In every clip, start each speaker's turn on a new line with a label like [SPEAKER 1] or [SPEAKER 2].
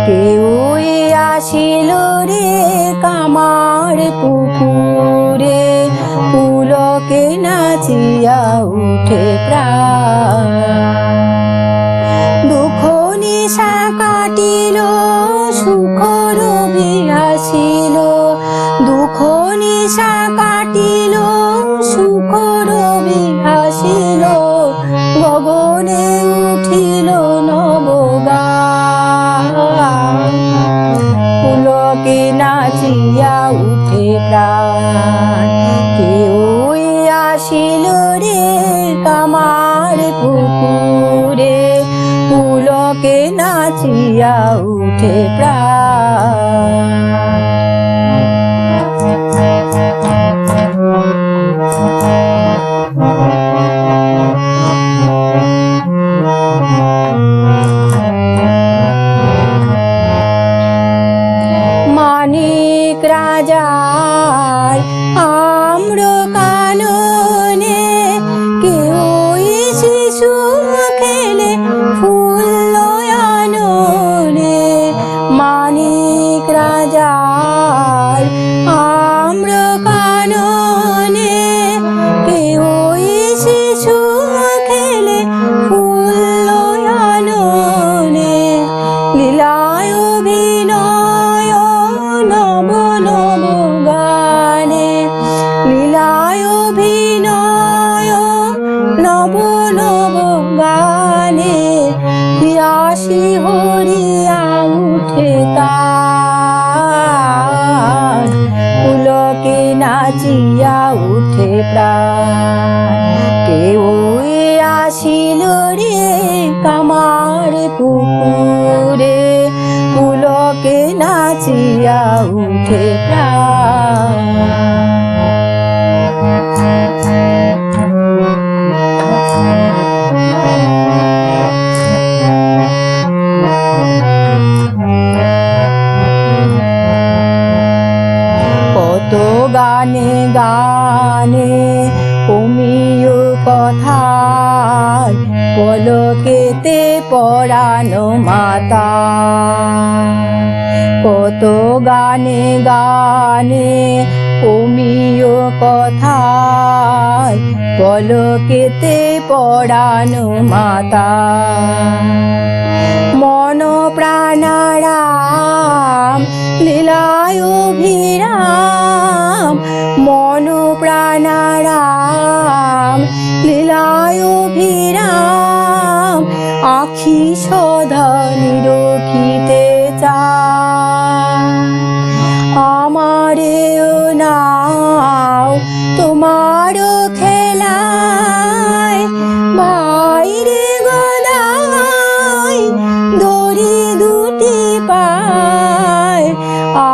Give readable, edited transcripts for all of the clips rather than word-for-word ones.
[SPEAKER 1] কেউই আসিল রে কামার পুকুরে, পুলকে নাচিয়া উঠে প্রাণ। দুঃখ নিশা কাটিল সুখ রবি আসিল, দুঃখ নিশা কাটিল সুখ রবি আসিল, গগনে উঠিল নবগান। পুলকে নাচিয়া উঠে প্রাণ, কেউই আসিল রে কামার পুকুরে, পুলকে নাচিয়া উঠে প্রাণ। মানিক রাজার আম্র কাননে, কেউই শিশু খেলে ফুল আননে। মানিক রাজার আম্র কাননে, কেউই শিশু খেলে ফুল আননে। লীলায় অভিনয় নব নব গানে, লীলায় অভিনয় নব নব গানে, হিয়াসি হরিয়া উঠে তান। পুলকে নাচিয়া উঠে প্রাণ, কেউই আসিল রে কামার পুকুরে, পুলকে নাচিয়া উঠে প্রাণ। কত গানে গানে অমিয় কথায়, পলকেতে পরানো মাতা। কত গানে গানে অমিয় কথায়, পলকেতে পরানো মাতা। মন প্রাণারাম লীলায় অভিরাম, মন প্রাণারাম লীলায় অভিরাম। আখি সদা নিরখিতে চায়, আমারেও নাও তোমার খেলায়। ভাইরে গদাই দড়ি দুটি পায়,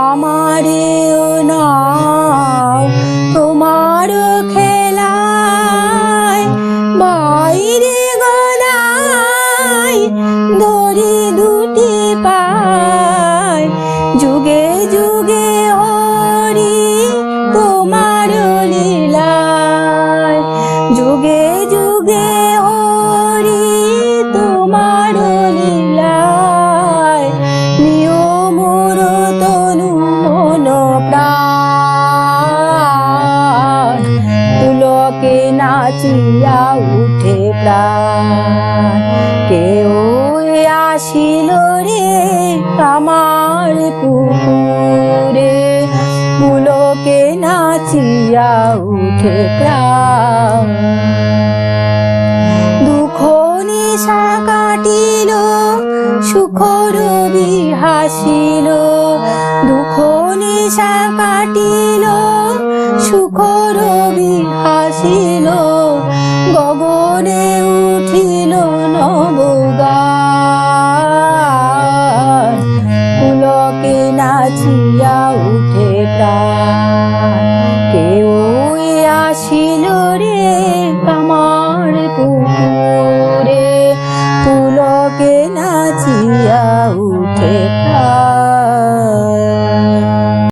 [SPEAKER 1] আমারেও নাও তোমার খেলায়। ভাইরে গদাই দড়ি দুটি পায়, যুগে যুগে হরি তোমার লীলায়। যুগে যুগে হরি তোমার লীলায়, নিয় মোর তনু মন প্রাণ। পুলকে নাচিয়া উঠে প্রাণ, কেউই আসিল রে কামার পুকুরে, পুলকে নাচিয়া উঠে প্রাণ। দুঃখ নিশা কাটিল সুখ রবি হাসিল, দুঃখ নিশা কাটিল সুখ রবি হাসিল, গগনে উঠিল নবগান। পুলকে নাচিয়া উঠে প্রাণ।